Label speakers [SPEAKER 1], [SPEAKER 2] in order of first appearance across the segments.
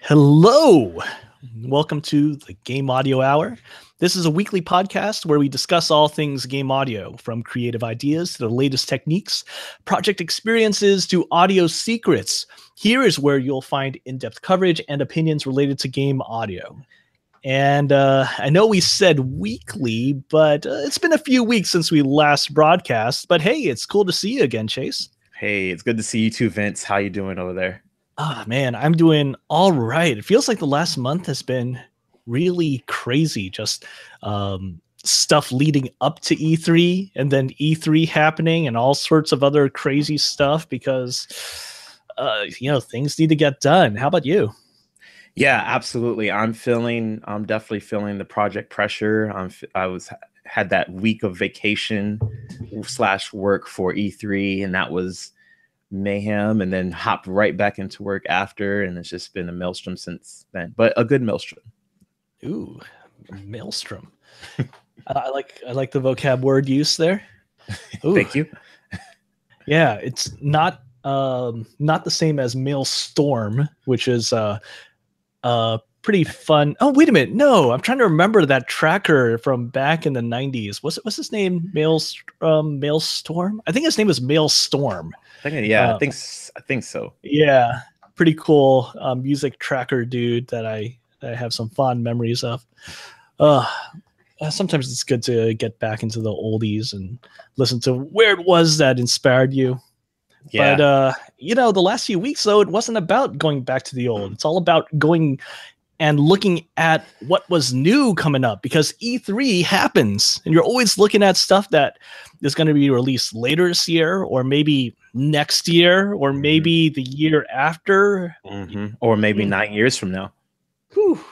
[SPEAKER 1] Hello. Welcome to the Game Audio Hour. This is a weekly podcast where we discuss all things game audio, from creative ideas to the latest techniques, project experiences to audio secrets. Here is where you'll find in-depth coverage and opinions related to game audio. And I know we said weekly, but it's been a few weeks since we last broadcast. But hey, it's cool to see you again, Chase.
[SPEAKER 2] Hey, it's good to see you too, Vince. How you doing over there?
[SPEAKER 1] Ah, man, I'm doing all right. It feels like the last month has been really crazy. Just stuff leading up to E3 and then E3 happening and all sorts of other crazy stuff because, things need to get done. How about you?
[SPEAKER 2] Yeah, absolutely. I'm definitely feeling the project pressure. Had that week of vacation / work for E3, and that was mayhem, and then hopped right back into work after, and it's just been a maelstrom since then, but a good maelstrom.
[SPEAKER 1] Ooh, maelstrom. I like the vocab word use there.
[SPEAKER 2] Ooh. Thank you.
[SPEAKER 1] Yeah, it's not the same as maelstrom, which is pretty fun. Oh, wait a minute. No, I'm trying to remember that tracker from back in the 90s. What's his name? Maelstrom? I think his name was Maelstrom.
[SPEAKER 2] I think so.
[SPEAKER 1] Yeah, pretty cool music tracker dude that I have some fond memories of. Sometimes it's good to get back into the oldies and listen to where it was that inspired you. Yeah. But the last few weeks, though, it wasn't about going back to the old. It's all about going and looking at what was new coming up, because E3 happens and you're always looking at stuff that is going to be released later this year, or maybe next year, or maybe the year after,
[SPEAKER 2] or maybe 9 years from now.
[SPEAKER 1] Whew.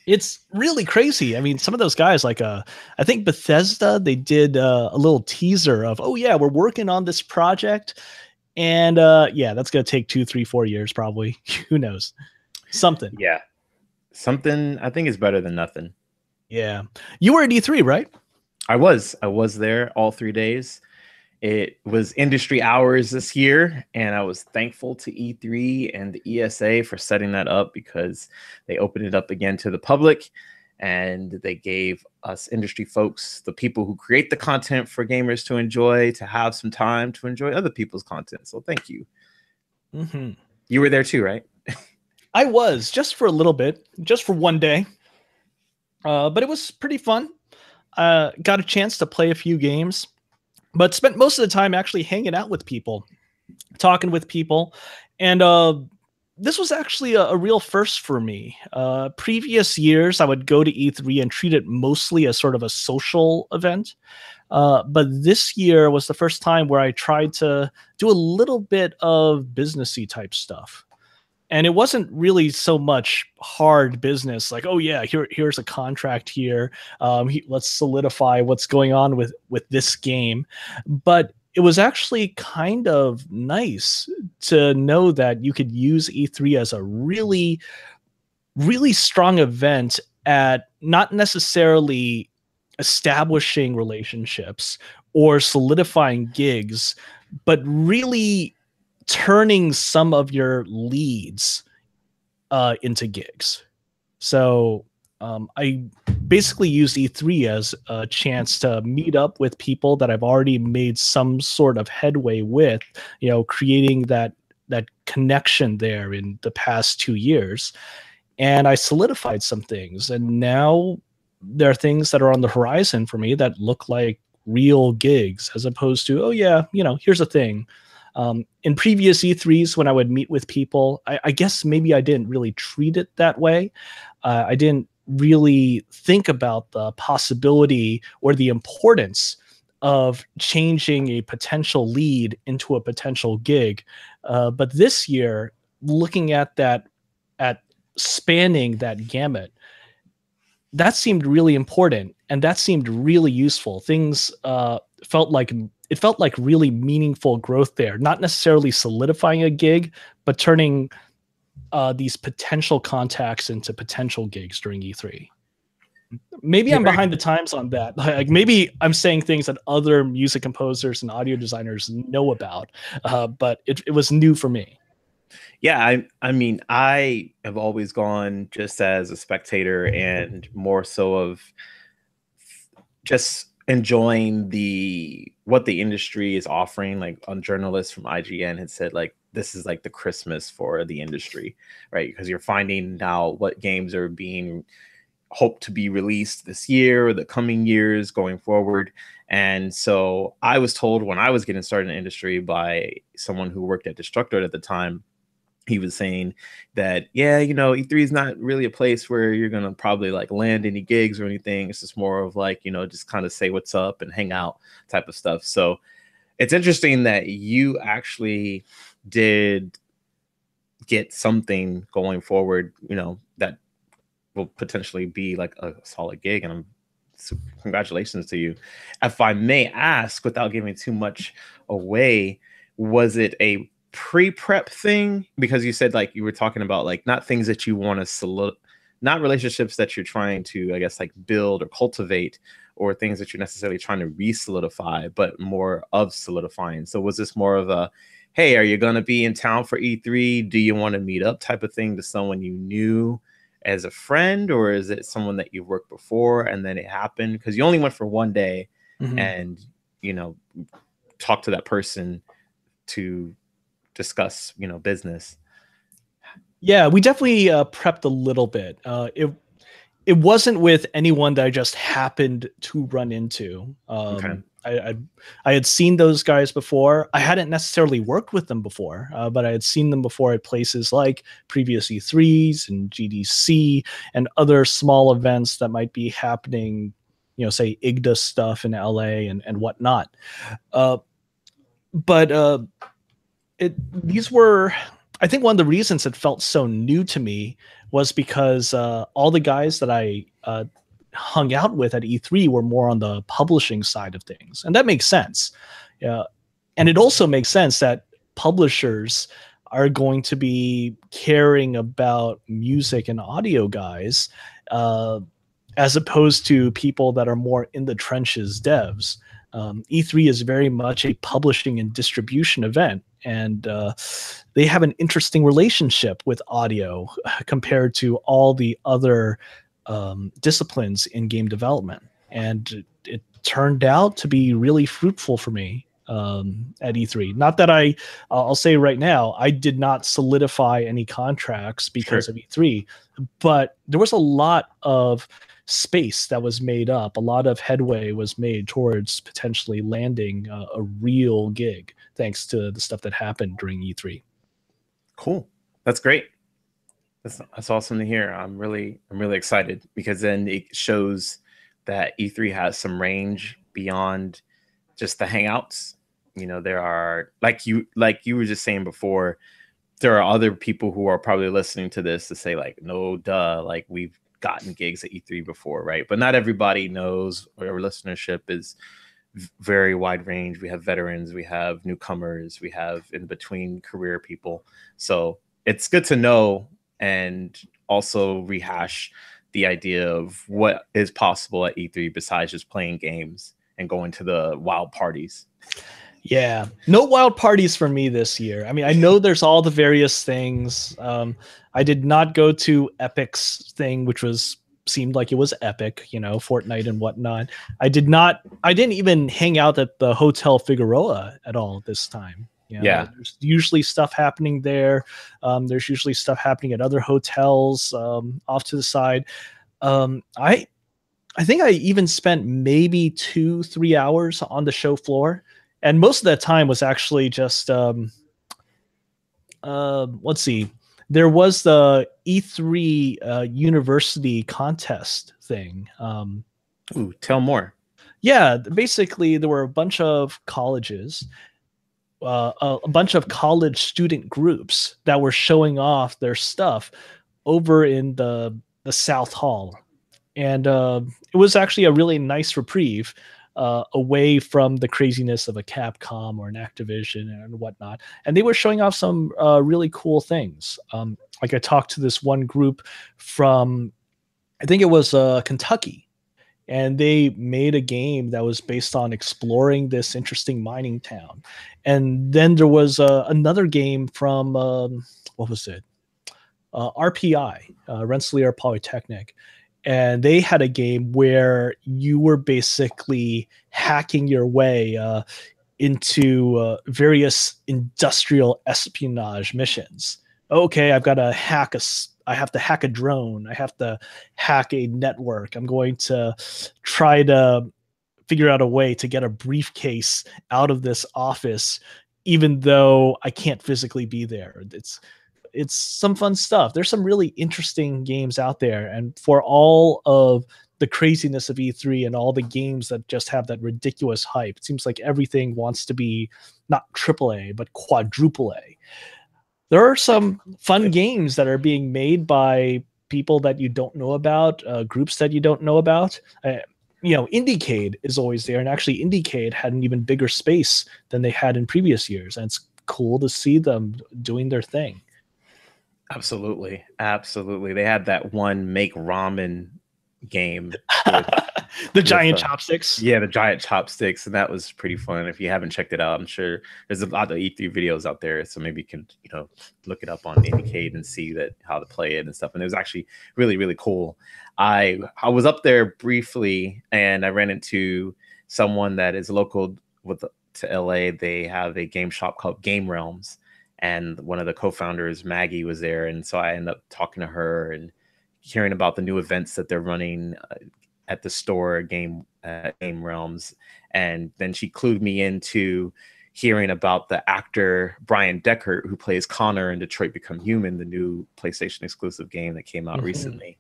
[SPEAKER 1] It's really crazy. I mean, some of those guys, like I think Bethesda, they did a little teaser of, oh yeah, we're working on this project, and that's gonna take 2, 3, 4 years probably. Who knows? Something.
[SPEAKER 2] Yeah, something. I think is better than nothing.
[SPEAKER 1] Yeah, you were at E3, right?
[SPEAKER 2] I was there all 3 days. It was industry hours this year, and I was thankful to E3 and the ESA for setting that up, because they opened it up again to the public, and they gave us industry folks, the people who create the content for gamers to enjoy, to have some time to enjoy other people's content. So thank you.
[SPEAKER 1] Mm-hmm.
[SPEAKER 2] You were there too, right?
[SPEAKER 1] I was, just for a little bit, just for one day. But it was pretty fun. Got a chance to play a few games, but spent most of the time actually hanging out with people, talking with people. And this was actually a real first for me. Previous years, I would go to E3 and treat it mostly as sort of a social event. But this year was the first time where I tried to do a little bit of businessy type stuff. And it wasn't really so much hard business, like, oh yeah, here's a contract here. Let's solidify what's going on with this game. But it was actually kind of nice to know that you could use E3 as a really, really strong event at not necessarily establishing relationships or solidifying gigs, but really turning some of your leads into gigs. So I basically used E3 as a chance to meet up with people that I've already made some sort of headway with, creating that connection there in the past 2 years. And I solidified some things. And now there are things that are on the horizon for me that look like real gigs, as opposed to, oh yeah, here's a thing. In previous E3s, when I would meet with people, I guess maybe I didn't really treat it that way. I didn't really think about the possibility or the importance of changing a potential lead into a potential gig. But this year, looking at spanning that gamut, that seemed really important, and that seemed really useful. Things felt like really meaningful growth there, not necessarily solidifying a gig, but turning these potential contacts into potential gigs during E3. Maybe I'm behind the times on that. Like maybe I'm saying things that other music composers and audio designers know about, but it was new for me.
[SPEAKER 2] Yeah, I mean, I have always gone just as a spectator and more so of just enjoying the what the industry is offering. Like on journalists from IGN had said like this is like the Christmas for the industry, right? Because you're finding now what games are being hoped to be released this year or the coming years going forward. And so I was told when I was getting started in the industry by someone who worked at Destructoid at the time, he was saying that, yeah, you know, E3 is not really a place where you're going to probably like land any gigs or anything. It's just more of like, you know, just kind of say what's up and hang out type of stuff. So it's interesting that you actually did get something going forward, you know, that will potentially be like a solid gig. And I'm so congratulations to you. If I may ask, without giving too much away, was it a pre-prep thing? Because you said like you were talking about like not things that you want to not relationships that you're trying to, I guess, like build or cultivate, or things that you're necessarily trying to re-solidify, but more of solidifying. So was this more of a, hey, are you going to be in town for E3? Do you want to meet up type of thing to someone you knew as a friend, or is it someone that you've worked before and then it happened because you only went for one day and, you know, talk to that person to discuss, you know, business?
[SPEAKER 1] Yeah, we definitely prepped a little bit. It wasn't with anyone that I just happened to run into.
[SPEAKER 2] Okay.
[SPEAKER 1] I had seen those guys before. I hadn't necessarily worked with them before, but I had seen them before at places like previous E3s and GDC and other small events that might be happening, you know, say IGDA stuff in LA and whatnot. But these were, I think one of the reasons it felt so new to me was because all the guys that I hung out with at E3 were more on the publishing side of things. And that makes sense. And it also makes sense that publishers are going to be caring about music and audio guys as opposed to people that are more in the trenches devs. E3 is very much a publishing and distribution event, and they have an interesting relationship with audio compared to all the other disciplines in game development. And it turned out to be really fruitful for me at E3. Not that I'll say right now, I did not solidify any contracts because of E3, but there was a lot of space that was made up. A lot of headway was made towards potentially landing a real gig thanks to the stuff that happened during E3.
[SPEAKER 2] Cool. That's great. That's awesome to hear. I'm really excited because then it shows that E3 has some range beyond just the hangouts. You know, there are like you were just saying before, there are other people who are probably listening to this to say like, no, duh, like we've gotten gigs at E3 before, right? But not everybody knows, or our listenership is very wide range. We have veterans, we have newcomers, we have in between career people. So it's good to know and also rehash the idea of what is possible at E3 besides just playing games and going to the wild parties.
[SPEAKER 1] Yeah, no wild parties for me this year. I mean, I know there's all the various things. I did not go to Epic's thing, which seemed like it was epic, you know, Fortnite and whatnot. I didn't even hang out at the Hotel Figueroa at all this time. You know,
[SPEAKER 2] Yeah.
[SPEAKER 1] there's usually stuff happening there. There's usually stuff happening at other hotels off to the side. I think I even spent maybe 2-3 hours on the show floor, and most of that time was actually just let's see. There was the E3 university contest thing.
[SPEAKER 2] Ooh, tell more.
[SPEAKER 1] Yeah, basically there were a bunch of colleges, a bunch of college student groups that were showing off their stuff over in the South Hall, and it was actually a really nice reprieve away from the craziness of a Capcom or an Activision and whatnot. And they were showing off some really cool things. Like I talked to this one group from, I think it was Kentucky, and they made a game that was based on exploring this interesting mining town. And then there was another game from what was it? RPI, Rensselaer Polytechnic, and they had a game where you were basically hacking your way into various industrial espionage missions. Okay, I've got to hack a. I have to hack a drone. I have to hack a network. I'm going to try to figure out a way to get a briefcase out of this office, even though I can't physically be there. It's some fun stuff. There's some really interesting games out there, and for all of the craziness of E3 and all the games that just have that ridiculous hype, it seems like everything wants to be not AAA but quadruple A. There are some fun games that are being made by people that you don't know about, groups that you don't know about. IndieCade is always there, and actually IndieCade had an even bigger space than they had in previous years, and it's cool to see them doing their thing.
[SPEAKER 2] Absolutely. They had that one make ramen game
[SPEAKER 1] the giant chopsticks.
[SPEAKER 2] Yeah, the giant chopsticks, and that was pretty fun. If you haven't checked it out, I'm sure there's a lot of E3 videos out there, so maybe you can look it up on Indiecade and see that how to play it and stuff. And it was actually really, really cool. I was up there briefly, and I ran into someone that is local to LA. They have a game shop called Game Realms, and one of the co-founders, Maggie, was there, and so I ended up talking to her and hearing about the new events that they're running at the store, Game Realms. And then she clued me into hearing about the actor Brian Deckert, who plays Connor in Detroit Become Human, the new PlayStation exclusive game that came out recently.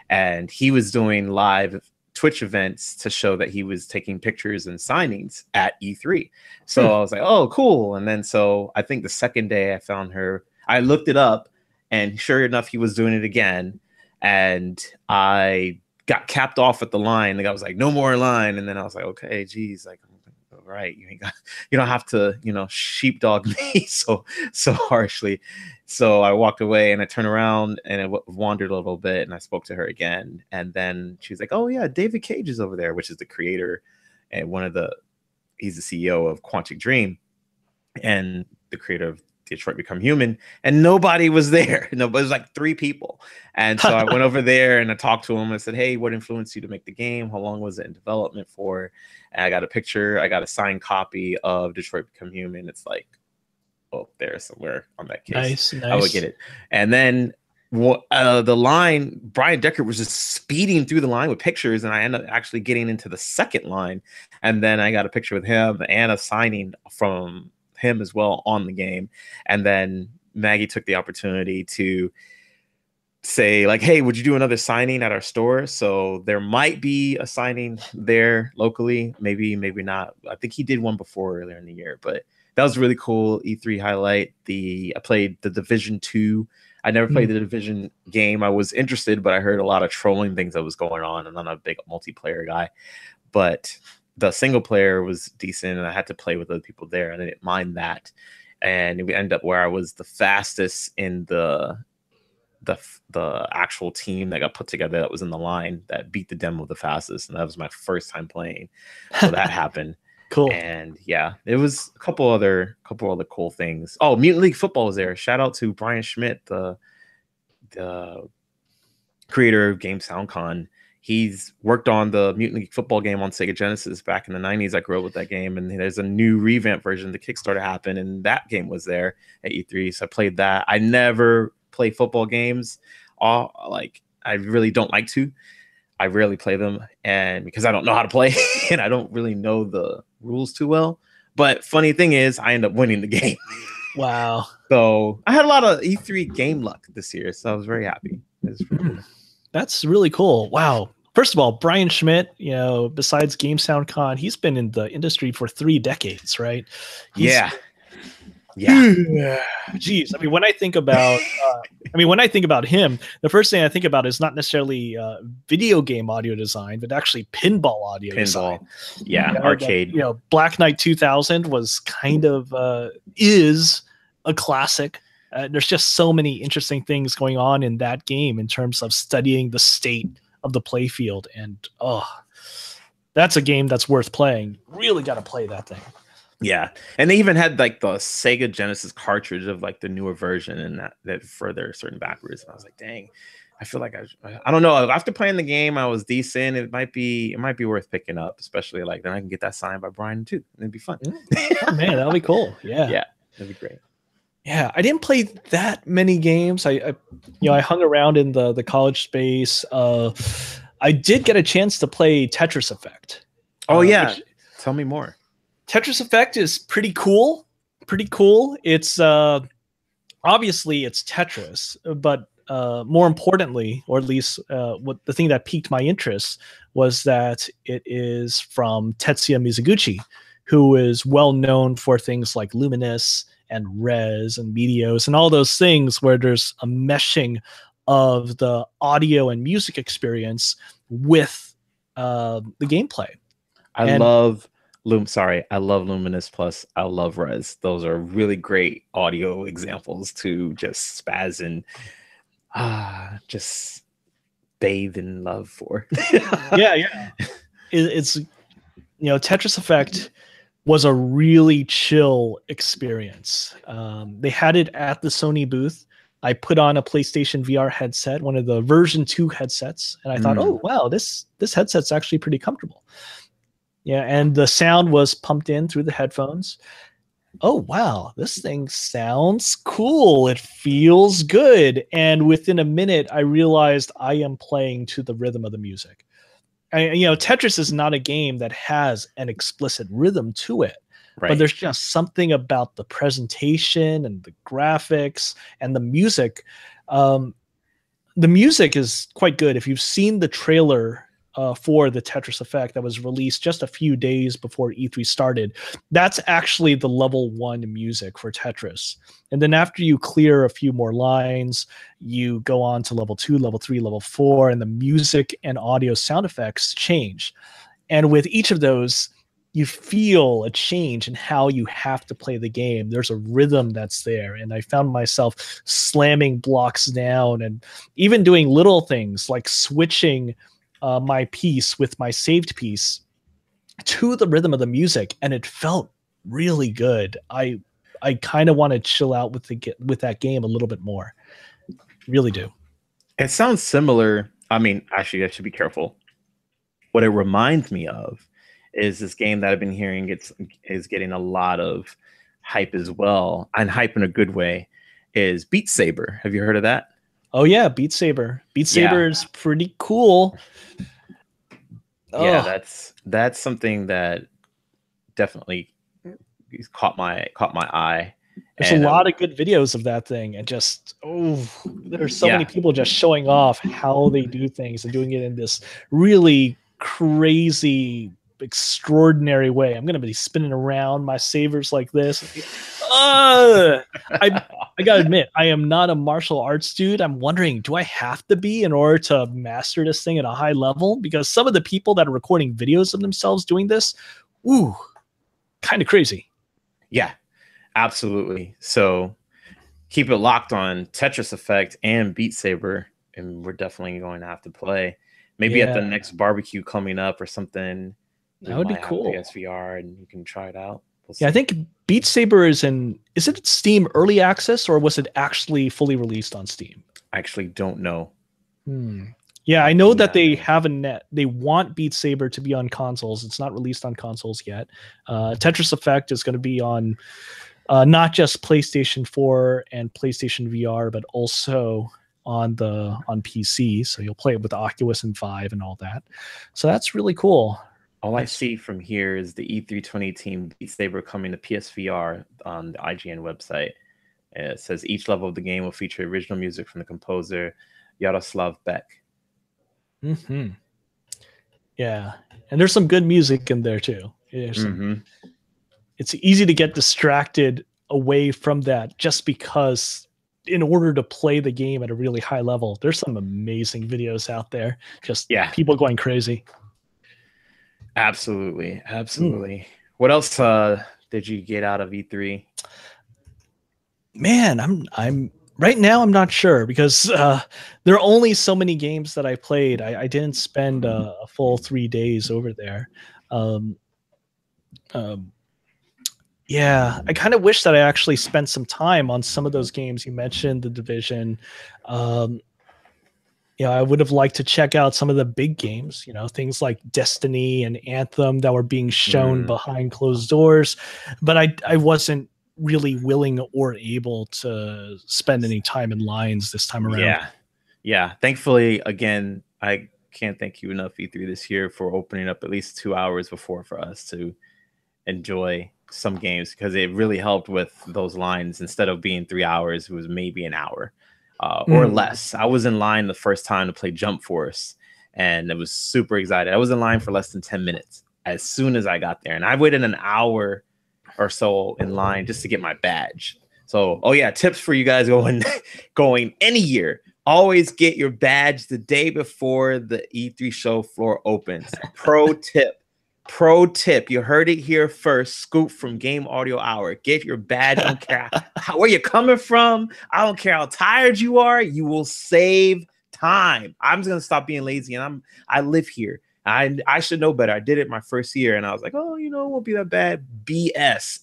[SPEAKER 2] And he was doing live Twitch events to show that he was taking pictures and signings at E3. So I was like, oh, cool. And then so I think the second day I found her, I looked it up, and sure enough, he was doing it again. And I got capped off at the line. The guy was like, no more line. And then I was like, okay, geez, like, all right, you don't have to, sheepdog me so harshly. So I walked away, and I turned around and I wandered a little bit, and I spoke to her again. And then she was like, oh yeah, David Cage is over there, which is the creator and he's the CEO of Quantic Dream and the creator of Detroit Become Human, and nobody was there. No, but it was like 3 people. And so I went over there and I talked to him. I said, hey, what influenced you to make the game? How long was it in development for? And I got a picture. I got a signed copy of Detroit Become Human. It's like, oh, there somewhere on that case.
[SPEAKER 1] Nice.
[SPEAKER 2] I would get it. And then the line, Brian Deckert was just speeding through the line with pictures, and I ended up actually getting into the second line. And then I got a picture with him and a signing from him as well on the game. And then Maggie took the opportunity to say, like, hey, would you do another signing at our store? So there might be a signing there locally, maybe not. I think he did one before earlier in the year, but that was really cool. E3 highlight. I played the Division 2. I never played the Division game. I was interested, but I heard a lot of trolling things that was going on, and I'm not a big multiplayer guy. But the single player was decent, and I had to play with other people there, and I didn't mind that. And we ended up where I was the fastest in the actual team that got put together, that was in the line that beat the demo the fastest, and that was my first time playing. So that happened.
[SPEAKER 1] Cool.
[SPEAKER 2] And yeah, it was a couple other cool things. Oh, Mutant League Football was there. Shout out to Brian Schmidt, the creator of Game SoundCon. He's worked on the Mutant League Football game on Sega Genesis back in the 90s. I grew up with that game, and there's a new revamp version. The Kickstarter happened, and that game was there at E3. So I played that. I never play football games. I really don't like to. I rarely play them, and because I don't know how to play and I don't really know the rules too well. But funny thing is, I end up winning the game.
[SPEAKER 1] Wow.
[SPEAKER 2] So I had a lot of E3 game luck this year, so I was very happy.
[SPEAKER 1] That's really cool. Wow. First of all, Brian Schmidt, besides Game SoundCon, he's been in the industry for 3 decades, right?
[SPEAKER 2] Yeah.
[SPEAKER 1] Geez. I mean, when I think about him, the first thing I think about is not necessarily video game audio design, but actually pinball audio design.
[SPEAKER 2] Yeah, arcade.
[SPEAKER 1] Black Knight 2000 was kind of is a classic. There's just so many interesting things going on in that game in terms of studying the state of the playfield, and that's a game that's worth playing. Really got to play that thing.
[SPEAKER 2] Yeah, and they even had like the Sega Genesis cartridge of like the newer version, and that further certain backwards. And I was like, dang, I feel like I don't know. After playing the game, I was decent. It might be worth picking up, especially like then I can get that signed by Brian too. It'd be fun.
[SPEAKER 1] Oh man, that'll be cool. Yeah,
[SPEAKER 2] yeah, that'd be great.
[SPEAKER 1] Yeah, I didn't play that many games. I hung around in the college space. I did get a chance to play Tetris Effect.
[SPEAKER 2] Oh yeah, tell me more.
[SPEAKER 1] Tetris Effect is pretty cool. Pretty cool. It's obviously it's Tetris, but more importantly, or at least what the thing that piqued my interest was that it is from Tetsuya Mizuguchi, who is well known for things like Luminous and Res and Meteos and all those things where there's a meshing of the audio and music experience with the gameplay.
[SPEAKER 2] I love Luminous Plus. I love Res. Those are really great audio examples to just spaz and just bathe in love for.
[SPEAKER 1] yeah. It's Tetris Effect was a really chill experience. They had it at the Sony booth. I put on a PlayStation VR headset, one of the version 2 headsets, and I thought, oh wow, this headset's actually pretty comfortable. Yeah, and the sound was pumped in through the headphones. Oh wow, this thing sounds cool. It feels good. And within a minute, I realized I am playing to the rhythm of the music. Tetris is not a game that has an explicit rhythm to it, right. But there's just something about the presentation and the graphics and the music. The music is quite good. If you've seen the trailer for the Tetris Effect that was released just a few days before E3 started, that's actually the level 1 music for Tetris. And then after you clear a few more lines, you go on to level 2, level 3, level 4, and the music and audio sound effects change. And with each of those, you feel a change in how you have to play the game. There's a rhythm that's there. And I found myself slamming blocks down and even doing little things like switching my piece with my saved piece to the rhythm of the music, and it felt really good. I kind of want to chill out with that game a little bit more. Really do.
[SPEAKER 2] It sounds similar. I mean, actually, I should be careful. What it reminds me of is this game that I've been hearing is getting a lot of hype as well, and hype in a good way, is Beat Saber. Have you heard of that?
[SPEAKER 1] Oh yeah, Beat Saber. Beat Saber is pretty cool.
[SPEAKER 2] Yeah, that's something that definitely caught my eye.
[SPEAKER 1] There's a lot of good videos of that thing, and just there's so many people just showing off how they do things and doing it in this really crazy, extraordinary way. I'm gonna be spinning around my sabers like this. I gotta admit, I am not a martial arts dude. I'm wondering, do I have to be in order to master this thing at a high level? Because some of the people that are recording videos of themselves doing this, kind of crazy.
[SPEAKER 2] Yeah, absolutely. So keep it locked on Tetris Effect and Beat Saber, and we're definitely going to have to play. Maybe at the next barbecue coming up or something.
[SPEAKER 1] That would be cool.
[SPEAKER 2] PSVR and you can try it out.
[SPEAKER 1] I think Beat Saber is it Steam early access, or was it actually fully released on Steam?
[SPEAKER 2] I actually don't know.
[SPEAKER 1] Yeah, I know that they they want Beat Saber to be on consoles. It's not released on consoles yet. Tetris Effect is going to be on not just PlayStation 4 and PlayStation VR, but also on PC. So you'll play it with the Oculus and 5 and all that. So that's really cool.
[SPEAKER 2] All I see from here is the E320 team Beat Saber coming to PSVR on the IGN website. It says each level of the game will feature original music from the composer Yaroslav Beck.
[SPEAKER 1] Yeah, and there's some good music in there too. It's easy to get distracted away from that just because in order to play the game at a really high level, there's some amazing videos out there. Just people going crazy.
[SPEAKER 2] Absolutely. What else did you get out of E3?
[SPEAKER 1] Man, I'm Right now, I'm not sure because there are only so many games that I played. I didn't spend a full 3 days over there. Um, um, yeah, I kind of wish that I actually spent some time on some of those games you mentioned, The Division. Um, I would have liked to check out some of the big games, things like Destiny and Anthem that were being shown
[SPEAKER 2] Mm,
[SPEAKER 1] behind closed doors, but I wasn't really willing or able to spend any time in lines this time around.
[SPEAKER 2] yeah. Yeah. Thankfully, again, I can't thank you enough, E3, this year, for opening up at least 2 hours before for us to enjoy some games, because it really helped with those lines. Instead of being 3 hours, it was maybe an hour or
[SPEAKER 1] Mm.
[SPEAKER 2] less. I was in line the first time to play Jump Force, and it was super excited. I was in line for less than 10 minutes as soon as I got there, and I waited an hour or so in line just to get my badge. So, oh yeah, tips for you guys going going any year. Always get your badge the day before the E3 show floor opens. Pro tip. Pro tip. You heard it here first. Scoop from Game Audio Hour. Get your badge. I don't care where you're coming from. I don't care how tired you are. You will save time. I'm just gonna stop being lazy, and I live here. I should know better. I did it my first year, and I was like, oh, it won't be that bad. BS.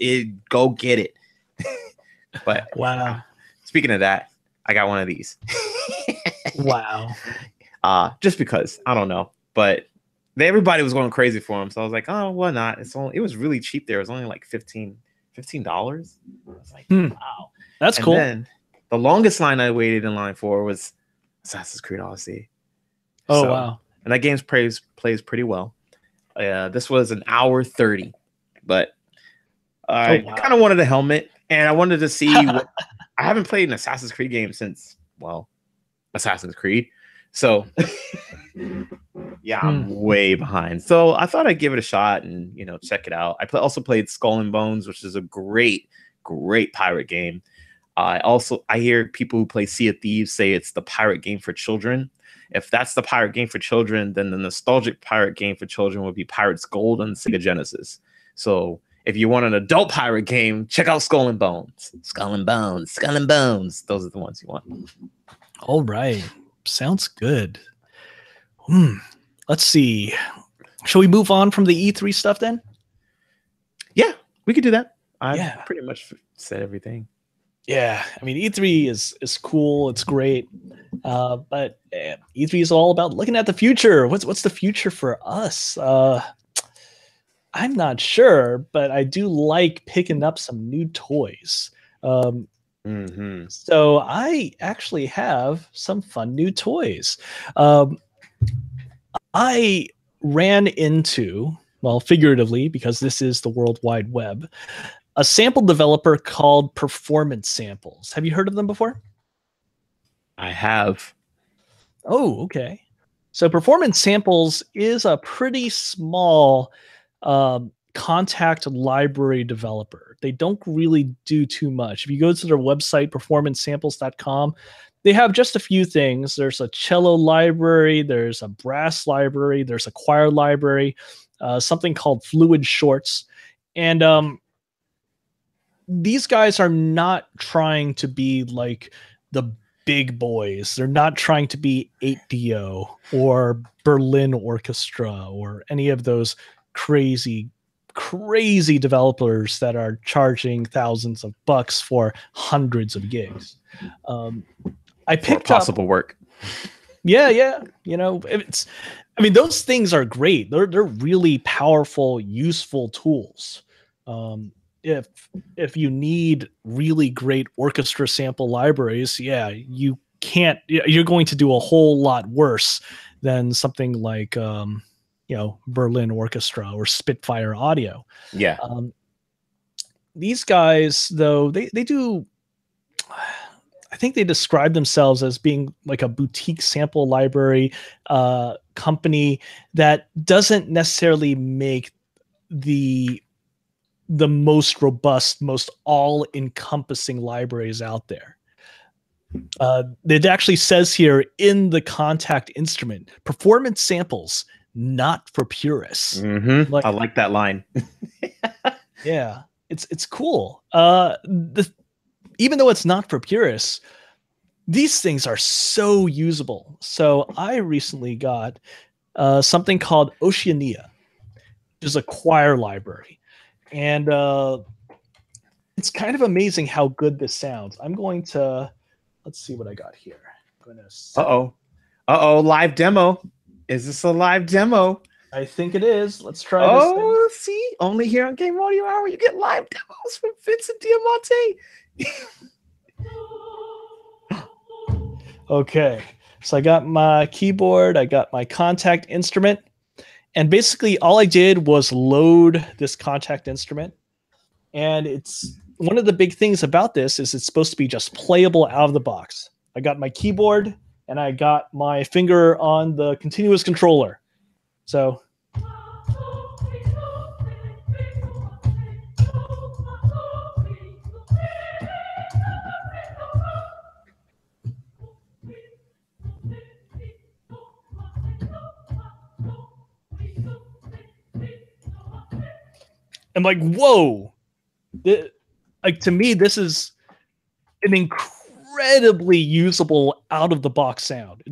[SPEAKER 2] Go get it. But
[SPEAKER 1] Wow.
[SPEAKER 2] speaking of that, I got one of these.
[SPEAKER 1] Wow.
[SPEAKER 2] Just because, I don't know, but everybody was going crazy for him, so I was like, oh, why not? It was really cheap there. It was only like $15. I was like, wow,
[SPEAKER 1] That's
[SPEAKER 2] and
[SPEAKER 1] cool.
[SPEAKER 2] then the longest line I waited in line for was Assassin's Creed Odyssey.
[SPEAKER 1] Oh, wow.
[SPEAKER 2] And that game plays pretty well. This was an hour 30, but I kind of wanted a helmet, and I wanted to see what. I haven't played an Assassin's Creed game since, well, Assassin's Creed. So yeah, I'm way behind. So I thought I'd give it a shot and check it out. I also played Skull and Bones, which is a great pirate game. I hear people who play Sea of Thieves say it's the pirate game for children. If that's the pirate game for children, then the nostalgic pirate game for children would be Pirates Gold on Sega Genesis. So if you want an adult pirate game, check out Skull and Bones. Skull and Bones. Skull and Bones. Those are the ones you want.
[SPEAKER 1] All right. Sounds good. Let's see. Shall we move on from the E3 stuff then?
[SPEAKER 2] Yeah, we could do that. I pretty much said everything.
[SPEAKER 1] Yeah, I mean, E3 is cool. It's great. But E3 is all about looking at the future. What's the future for us? I'm not sure, but I do like picking up some new toys. So I actually have some fun new toys. I ran into, well, figuratively, because this is the World Wide Web, a sample developer called Perfomrance Samples. Have you heard of them before?
[SPEAKER 2] I have.
[SPEAKER 1] Oh, okay. So Perfomrance Samples is a pretty small contact library developer. They don't really do too much. If you go to their website, perfomrancesamples.com, they have just a few things. There's a cello library, there's a brass library, there's a choir library, something called Fluid Shorts. And these guys are not trying to be like the big boys. They're not trying to be 8DO or Berlin Orchestra or any of those crazy developers that are charging thousands of bucks for hundreds of gigs. I picked
[SPEAKER 2] possible work.
[SPEAKER 1] Yeah. Those things are great. They're really powerful, useful tools. If you need really great orchestra sample libraries, you're going to do a whole lot worse than something like Berlin Orchestra or Spitfire Audio.
[SPEAKER 2] Yeah.
[SPEAKER 1] These guys, though, they do, I think they describe themselves as being like a boutique sample library company that doesn't necessarily make the most robust, most all-encompassing libraries out there. It actually says here in the contact instrument, Perfomrance Samples, not for purists.
[SPEAKER 2] I like that line.
[SPEAKER 1] Yeah, it's cool. Even though it's not for purists, these things are so usable. So I recently got something called Oceania, which is a choir library. And it's kind of amazing how good this sounds. I'm going to, let's see what I got here. I'm going to set,
[SPEAKER 2] Live demo. Is this a live demo?
[SPEAKER 1] I think it is. Let's try this thing.
[SPEAKER 2] Oh, see, only here on Game Audio Hour you get live demos from Vincent Diamante.
[SPEAKER 1] Okay, so I got my keyboard, I got my contact instrument, and basically all I did was load this contact instrument. And it's one of the big things about this is it's supposed to be just playable out of the box. I got my keyboard and I got my finger on the continuous controller. So I'm like, whoa. Like, to me, this is an incredibly usable out of the box sound.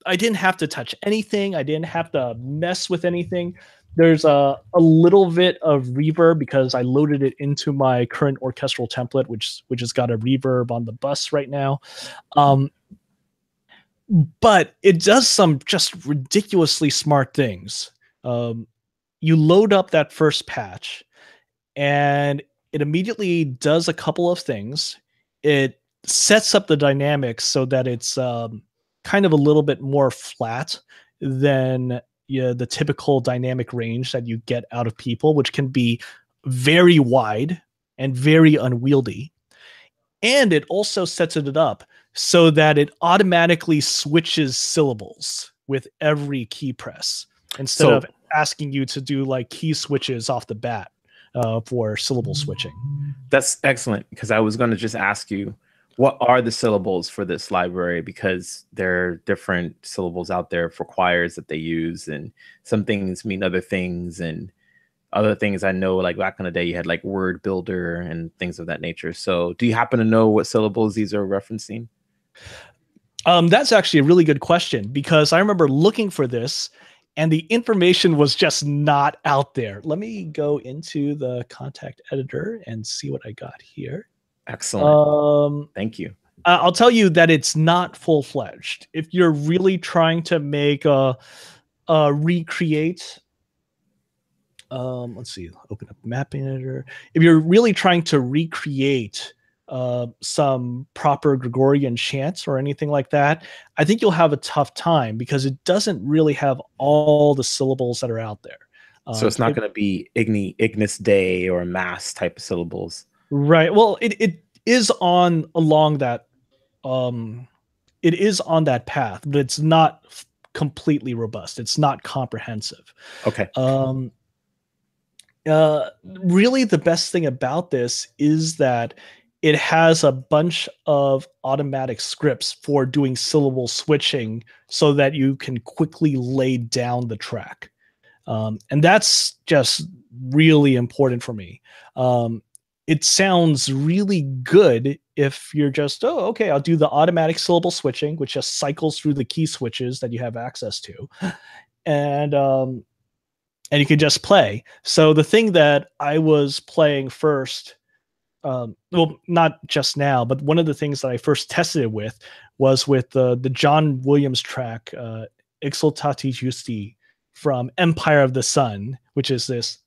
[SPEAKER 1] I didn't have to touch anything. I didn't have to mess with anything. There's a little bit of reverb because I loaded it into my current orchestral template, which has got a reverb on the bus right now. But it does some just ridiculously smart things. You load up that first patch, and it immediately does a couple of things. It sets up the dynamics so that it's kind of a little bit more flat than the typical dynamic range that you get out of People, which can be very wide and very unwieldy. And it also sets it up so that it automatically switches syllables with every key press instead of asking you to do like key switches off the bat for syllable switching.
[SPEAKER 2] That's excellent, because I was going to just ask you, what are the syllables for this library? Because there are different syllables out there for choirs that they use, and some things mean other things, and other things I know, like back in the day, you had like word builder and things of that nature. So do you happen to know what syllables these are referencing?
[SPEAKER 1] That's actually a really good question, because I remember looking for this and the information was just not out there. Let me go into the contact editor and see what I got here.
[SPEAKER 2] Excellent. Thank you.
[SPEAKER 1] I'll tell you that it's not full-fledged. If you're really trying to make a recreate, let's see, open up mapping editor. If you're really trying to recreate some proper Gregorian chants or anything like that, I think you'll have a tough time because it doesn't really have all the syllables that are out there.
[SPEAKER 2] So it's not going to be Ignis Dei or Mass type of syllables.
[SPEAKER 1] Right. Well, it is along that. It is on that path, but it's not completely robust. It's not comprehensive.
[SPEAKER 2] Okay.
[SPEAKER 1] Really, the best thing about this is that it has a bunch of automatic scripts for doing syllable switching so that you can quickly lay down the track. And that's just really important for me. It sounds really good if you're just, oh, okay, I'll do the automatic syllable switching, which just cycles through the key switches that you have access to. And you can just play. So the thing that I was playing first, well, not just now, but one of the things that I first tested it with was with the John Williams track, Exultati Justi from Empire of the Sun, which is this.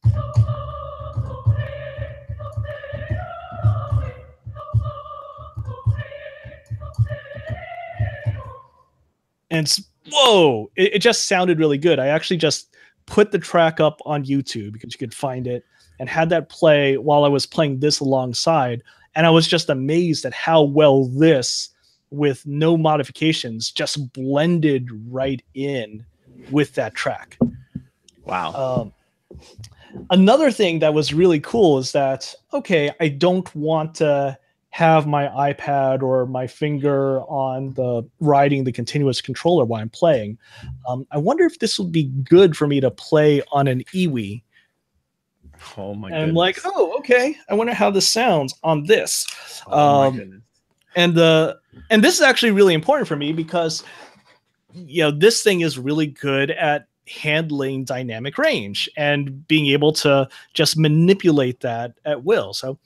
[SPEAKER 1] And whoa, it just sounded really good. I actually just put the track up on YouTube because you could find it and had that play while I was playing this alongside. And I was just amazed at how well this, with no modifications, just blended right in with that track.
[SPEAKER 2] Wow.
[SPEAKER 1] Another thing that was really cool is that, okay, I don't want to have my iPad or my finger on riding the continuous controller while I'm playing. I wonder if this would be good for me to play on an iwi.
[SPEAKER 2] Oh my
[SPEAKER 1] goodness. I'm like, oh, okay. I wonder how this sounds on this.
[SPEAKER 2] Oh my goodness.
[SPEAKER 1] And the And this is actually really important for me because, this thing is really good at handling dynamic range and being able to just manipulate that at will. So,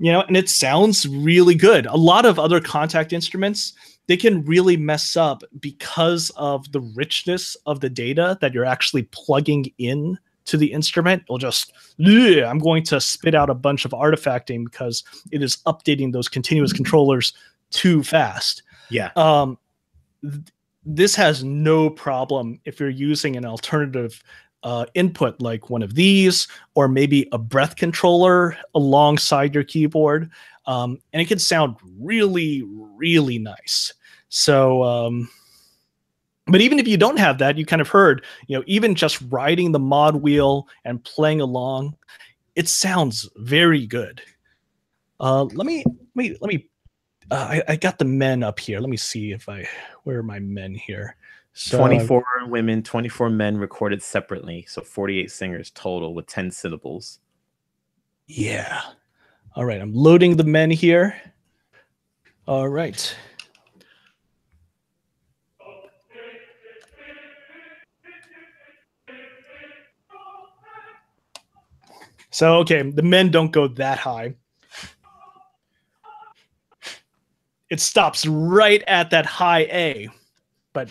[SPEAKER 1] and it sounds really good. A lot of other contact instruments, they can really mess up because of the richness of the data that you're actually plugging in to the instrument. It'll just, I'm going to spit out a bunch of artifacting because it is updating those continuous controllers too fast.
[SPEAKER 2] Yeah.
[SPEAKER 1] This has no problem if you're using an alternative input like one of these, or maybe a breath controller alongside your keyboard. And it can sound really, really nice. So, but even if you don't have that, you kind of heard, even just riding the mod wheel and playing along, it sounds very good. Let me. I got the men up here. Let me see where are my men here? So,
[SPEAKER 2] 24 women, 24 men recorded separately. So 48 singers total with 10 syllables.
[SPEAKER 1] Yeah. All right. I'm loading the men here. All right. So, okay, the men don't go that high. It stops right at that high A, but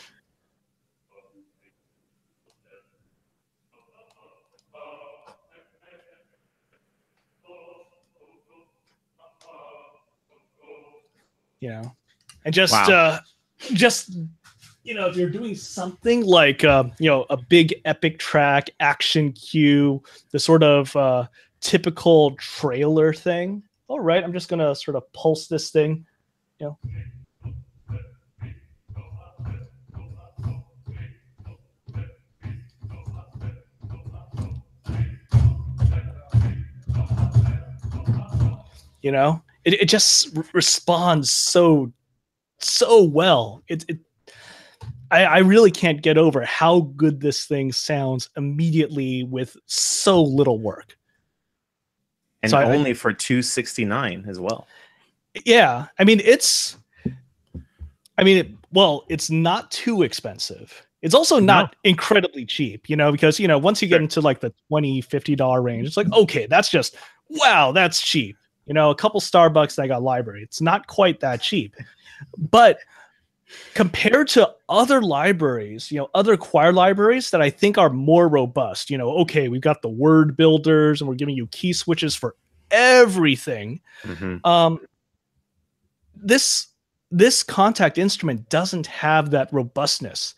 [SPEAKER 1] and just
[SPEAKER 2] Wow.
[SPEAKER 1] If you're doing something like a big epic track, action cue, the sort of typical trailer thing. All right, I'm just gonna sort of pulse this thing. It just responds so well. I really can't get over how good this thing sounds immediately with so little work.
[SPEAKER 2] And so only for $269 as well.
[SPEAKER 1] Yeah, I mean it's not too expensive. It's also not incredibly cheap, because once you get into like the $20-$50 range, it's like, okay, that's just wow, that's cheap. A couple Starbucks, I got library. It's not quite that cheap. But compared to other libraries, other choir libraries that I think are more robust, okay, we've got the word builders and we're giving you key switches for everything.
[SPEAKER 2] Mm-hmm.
[SPEAKER 1] This contact instrument doesn't have that robustness,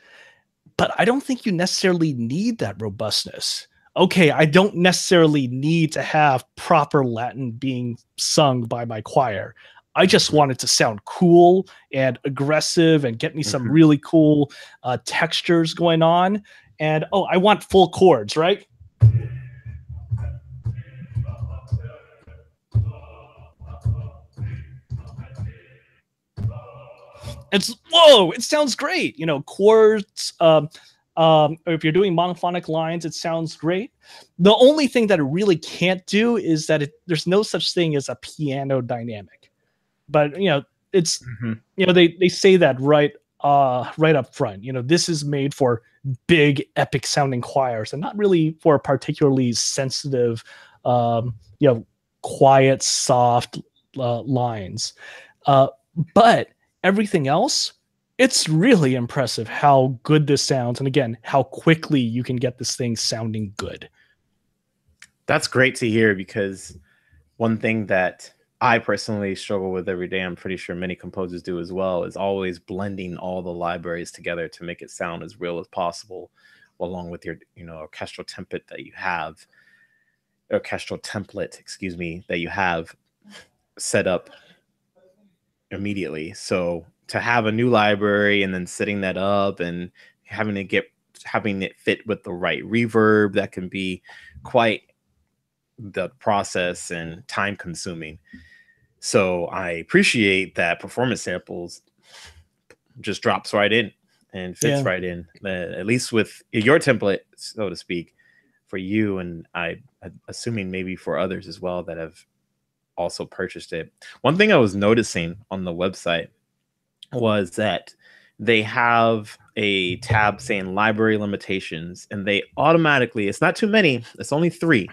[SPEAKER 1] but I don't think you necessarily need that robustness. Okay, I don't necessarily need to have proper Latin being sung by my choir. I just want it to sound cool and aggressive and get me some really cool textures going on. And, I want full chords, right? It sounds great. Chords, if you're doing monophonic lines, it sounds great. The only thing that it really can't do is that there's no such thing as a piano dynamic. But it's they say that right up front. This is made for big epic sounding choirs and not really for particularly sensitive quiet soft lines, but everything else, it's really impressive how good this sounds, and again, how quickly you can get this thing sounding good.
[SPEAKER 2] That's great to hear, because one thing that I personally struggle with every day, I'm pretty sure many composers do as well, is always blending all the libraries together to make it sound as real as possible, along with your, orchestral template that you have, that you have set up immediately. So to have a new library and then setting that up and having it fit with the right reverb, that can be quite the process and time consuming. So I appreciate that Performance Samples just drops right in and fits right in, at least with your template, so to speak. for you, and assuming maybe for others as well that have also purchased it. One thing I was noticing on the website was that they have a tab saying library limitations, and they automatically, it's not too many, it's only 3.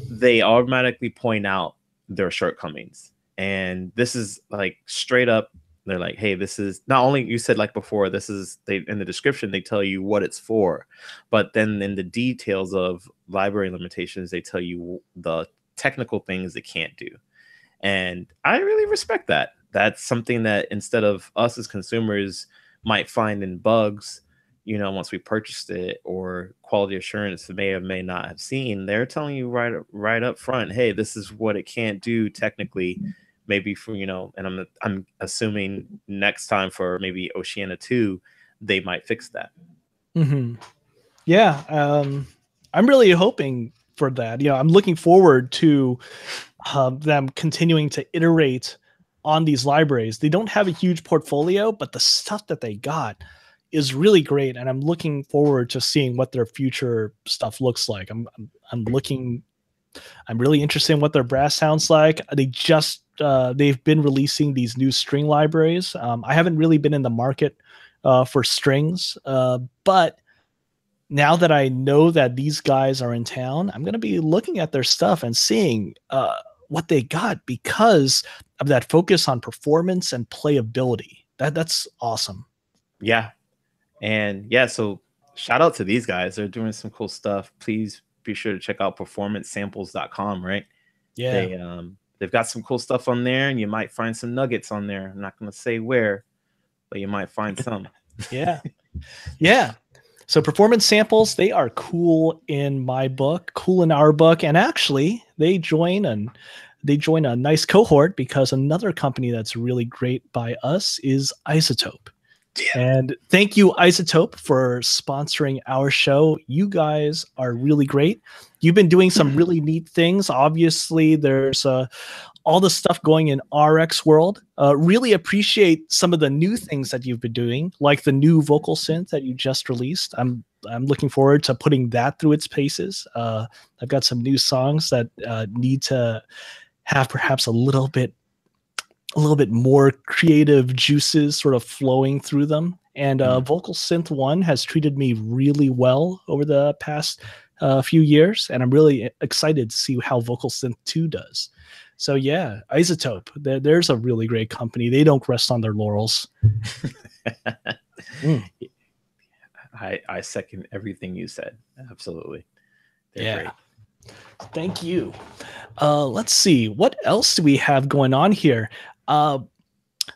[SPEAKER 2] They automatically point out their shortcomings. And this is like straight up, they're like, hey, this is not only, you said like before, this is, they in the description they tell you what it's for, but then in the details of library limitations they tell you the technical things it can't do. And I really respect that. That's something that instead of us as consumers might find in bugs, you know, once we purchased it, or quality assurance may or may not have seen, they're telling you right up front, hey, this is what it can't do technically. Maybe for, you know, and I'm assuming next time for maybe Oceania 2, they might fix that.
[SPEAKER 1] Mm-hmm. Yeah, I'm really hoping for that. You know, I'm looking forward to them continuing to iterate on these libraries. They don't have a huge portfolio, but the stuff that they got is really great, and I'm looking forward to seeing what their future stuff looks like. I'm really interested in what their brass sounds like. They've been releasing these new string libraries. I haven't really been in the market for strings, but now that I know that these guys are in town, I'm going to be looking at their stuff and seeing what they got, because of that focus on performance and playability. That's awesome.
[SPEAKER 2] Yeah. And yeah, so shout out to these guys. They're doing some cool stuff. Please be sure to check out performancesamples.com, right?
[SPEAKER 1] Yeah.
[SPEAKER 2] They've got some cool stuff on there, and you might find some nuggets on there. I'm not going to say where, but you might find some.
[SPEAKER 1] Yeah. Yeah. So performance samples, they are cool in my book, cool in our book. And actually they join a nice cohort, because another company that's really great by us is Isotope. Yeah. And thank you, Isotope, for sponsoring our show. You guys are really great. You've been doing some really neat things. Obviously, there's all the stuff going in RX world. Really appreciate some of the new things that you've been doing, like the new vocal synth that you just released. I'm looking forward to putting that through its paces. I've got some new songs that need to have perhaps a little bit more creative juices sort of flowing through them. And Vocal Synth 1 has treated me really well over the past few years, and I'm really excited to see how Vocal Synth 2 does. So yeah, Isotope, there's a really great company. They don't rest on their laurels.
[SPEAKER 2] I second everything you said. Absolutely. They're great.
[SPEAKER 1] Thank you. Let's see. What else do we have going on here?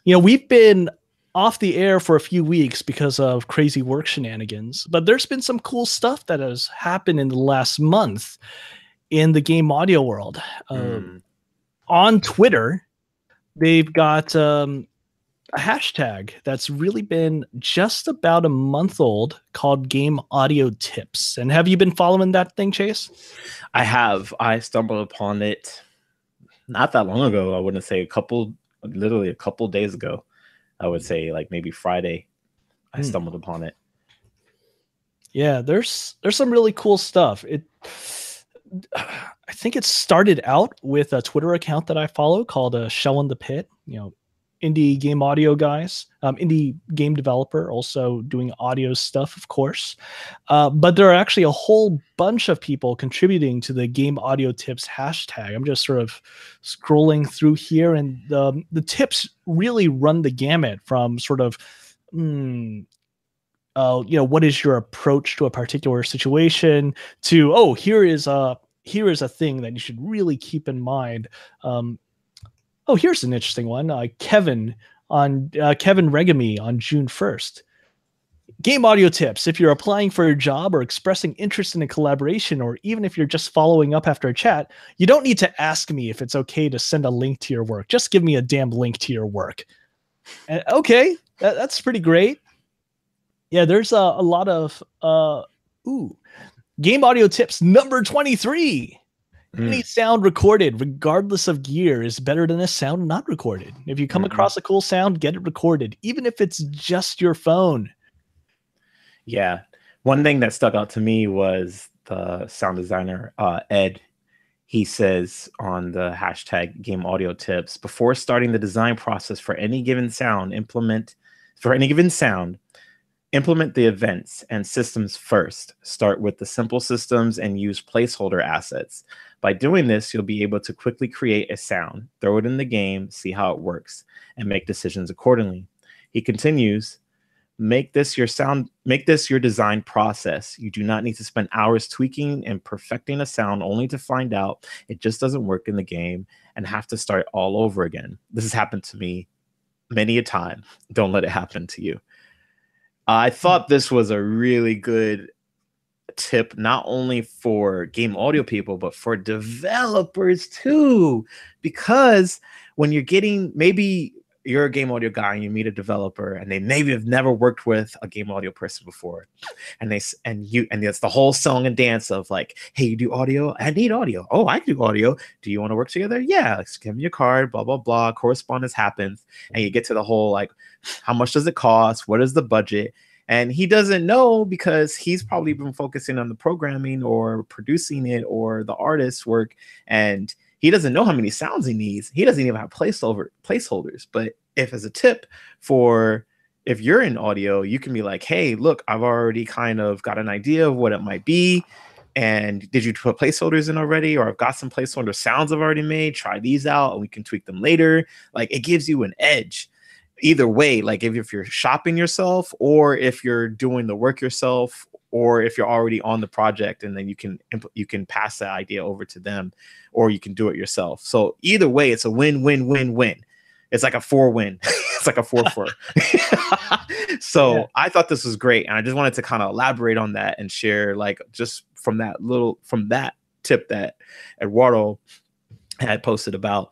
[SPEAKER 1] We've been off the air for a few weeks because of crazy work shenanigans, but there's been some cool stuff that has happened in the last month in the game audio world. On Twitter, they've got a hashtag that's really been just about a month old called Game Audio Tips. And have you been following that thing, Chase?
[SPEAKER 2] I have. I stumbled upon it not that long ago. I wouldn't say literally a couple days ago. I would say like maybe Friday. I stumbled upon it.
[SPEAKER 1] Yeah, there's some really cool stuff. I think it started out with a Twitter account that I follow called Shell in the Pit. Indie game audio guys, indie game developer, also doing audio stuff, of course. But there are actually a whole bunch of people contributing to the Game Audio Tips hashtag. I'm just sort of scrolling through here, and the tips really run the gamut from sort of, what is your approach to a particular situation, to, here is a thing that you should really keep in mind. Here's an interesting one. Kevin Regami on June 1st. Game audio tips. If you're applying for a job or expressing interest in a collaboration, or even if you're just following up after a chat, you don't need to ask me if it's okay to send a link to your work. Just give me a damn link to your work. And okay, that's pretty great. Yeah, there's a lot of game audio tips number 23. Any sound recorded, regardless of gear, is better than a sound not recorded. If you come across a cool sound, get it recorded, even if it's just your phone.
[SPEAKER 2] Yeah. One thing that stuck out to me was the sound designer, Ed, he says on the hashtag game audio tips, before starting the design process for any given sound, implement the events and systems first. Start with the simple systems and use placeholder assets. By doing this, you'll be able to quickly create a sound, throw it in the game, see how it works, and make decisions accordingly. He continues, make this your design process. You do not need to spend hours tweaking and perfecting a sound only to find out it just doesn't work in the game and have to start all over again. This has happened to me many a time. Don't let it happen to you. I thought this was a really good tip, not only for game audio people, but for developers too. Because when you're getting, maybe you're a game audio guy and you meet a developer and they maybe have never worked with a game audio person before, and it's the whole song and dance of like, hey, you do audio? I need audio. Oh, I do audio. Do you want to work together? Yeah, like, give me your card, blah blah blah. Correspondence happens, and you get to the whole like, how much does it cost? What is the budget? And he doesn't know because he's probably been focusing on the programming or producing it or the artist's work, and he doesn't know how many sounds he needs. He doesn't even have placeholders. But if as a tip for if you're in audio, you can be like, hey, look, I've already kind of got an idea of what it might be. And did you put placeholders in already? Or I've got some placeholder sounds I've already made. Try these out and we can tweak them later. Like, it gives you an edge. Either way, like if you're shopping yourself or if you're doing the work yourself, or if you're already on the project, and then you can pass that idea over to them, or you can do it yourself. So either way, it's a win-win-win-win. It's like a 4-win. It's like a 4-4. So yeah. I thought this was great, and I just wanted to kind of elaborate on that and share, like, just from that tip that Eduardo had posted about,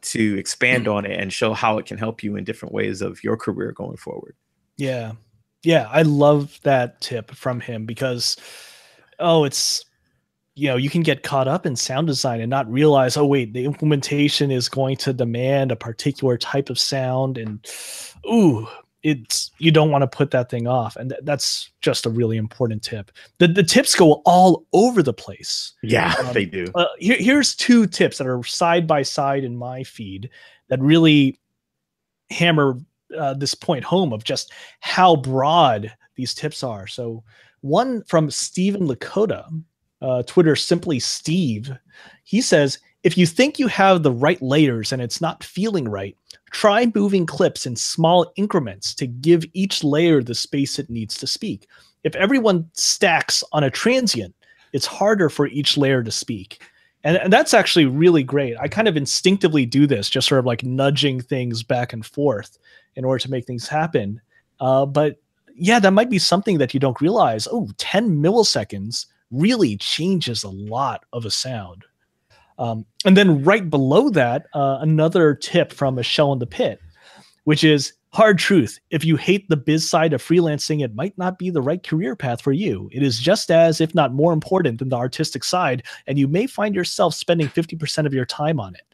[SPEAKER 2] to expand on it and show how it can help you in different ways of your career going forward.
[SPEAKER 1] Yeah. Yeah. I love that tip from him because, it's, you can get caught up in sound design and not realize, oh, wait, the implementation is going to demand a particular type of sound. And, you don't want to put that thing off. And that's just a really important tip. The tips go all over the place.
[SPEAKER 2] Yeah, they do.
[SPEAKER 1] Here's 2 tips that are side by side in my feed that really hammer this point home of just how broad these tips are. So one from Steven Lakota, Twitter simply Steve. He says, if you think you have the right layers and it's not feeling right, try moving clips in small increments to give each layer the space it needs to speak. If everyone stacks on a transient, it's harder for each layer to speak. And that's actually really great. I kind of instinctively do this, just sort of like nudging things back and forth in order to make things happen. But yeah, that might be something that you don't realize. 10 milliseconds really changes a lot of a sound. And then right below that, another tip from A Shell in the Pit, which is hard truth. If you hate the biz side of freelancing, it might not be the right career path for you. It is just as, if not more important than the artistic side, and you may find yourself spending 50% of your time on it.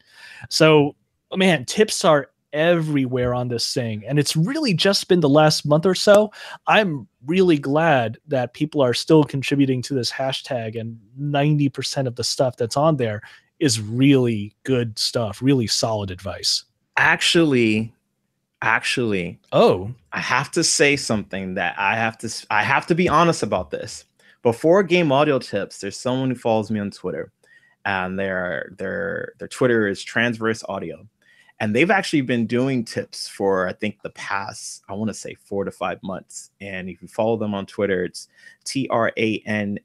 [SPEAKER 1] So, man, tips are everywhere on this thing. And it's really just been the last month or so. I'm really glad that people are still contributing to this hashtag, and 90% of the stuff that's on there is really good stuff, really solid advice.
[SPEAKER 2] Actually,
[SPEAKER 1] I
[SPEAKER 2] have to say something that I have to be honest about this. Before Game Audio Tips, there's someone who follows me on Twitter, and their Twitter is Transverse Audio. And they've actually been doing tips for, I think, the past, I want to say 4 to 5 months. And if you follow them on Twitter, it's TRANSVERSE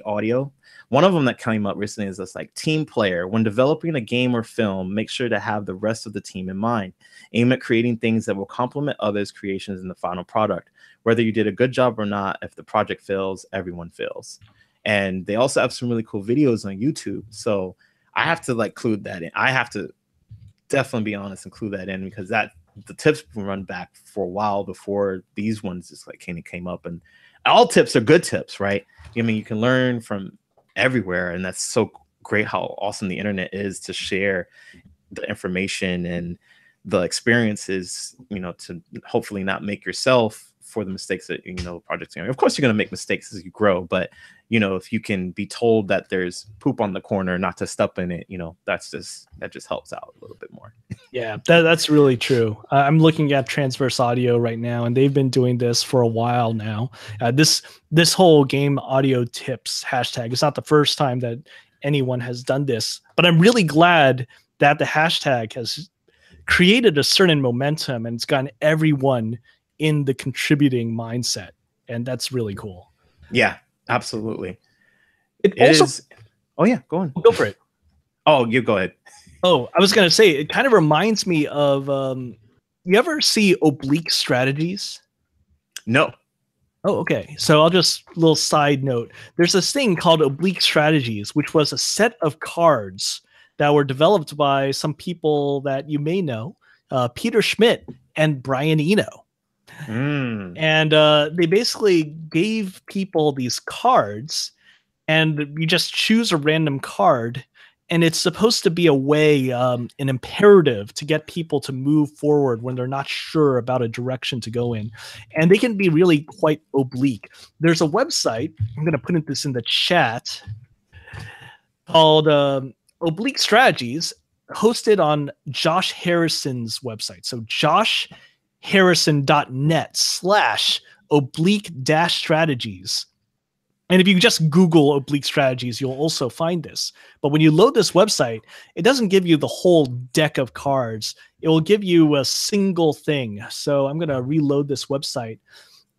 [SPEAKER 2] Audio. One of them that came up recently is this, like, team player. When developing a game or film, make sure to have the rest of the team in mind. Aim at creating things that will complement others' creations in the final product. Whether you did a good job or not, if the project fails, everyone fails. And they also have some really cool videos on YouTube. So I have to include that in. I have to definitely be honest, include that in, because the tips run back for a while before these ones just came up. And all tips are good tips, right? I mean, you can learn from everywhere, and that's so great how awesome the internet is to share the information and the experiences, to hopefully not make yourself for the mistakes that, projects. Of course, you're going to make mistakes as you grow, but if you can be told that there's poop on the corner, not to step in it, that just helps out a little bit more.
[SPEAKER 1] Yeah, that's really true. I'm looking at Transverse Audio right now, and they've been doing this for a while now. This whole game audio tips hashtag is not the first time that anyone has done this, but I'm really glad that the hashtag has created a certain momentum and it's gotten everyone in the contributing mindset, and that's really cool.
[SPEAKER 2] Yeah, absolutely.
[SPEAKER 1] It also
[SPEAKER 2] is. Oh yeah, go on.
[SPEAKER 1] Go for it.
[SPEAKER 2] Oh, you go ahead.
[SPEAKER 1] Oh, I was going to say, it kind of reminds me of, you ever see Oblique Strategies?
[SPEAKER 2] No.
[SPEAKER 1] Oh, okay. So a little side note. There's this thing called Oblique Strategies, which was a set of cards that were developed by some people that you may know, Peter Schmidt and Brian Eno. And they basically gave people these cards, and you just choose a random card, and it's supposed to be a way, an imperative to get people to move forward when they're not sure about a direction to go in. And they can be really quite oblique. There's a website, I'm going to put this in the chat, called Oblique Strategies, hosted on Josh Harrison's website. So joshharrison.net/oblique-strategies. And if you just Google Oblique Strategies, you'll also find this. But when you load this website, it doesn't give you the whole deck of cards. It will give you a single thing. So I'm going to reload this website.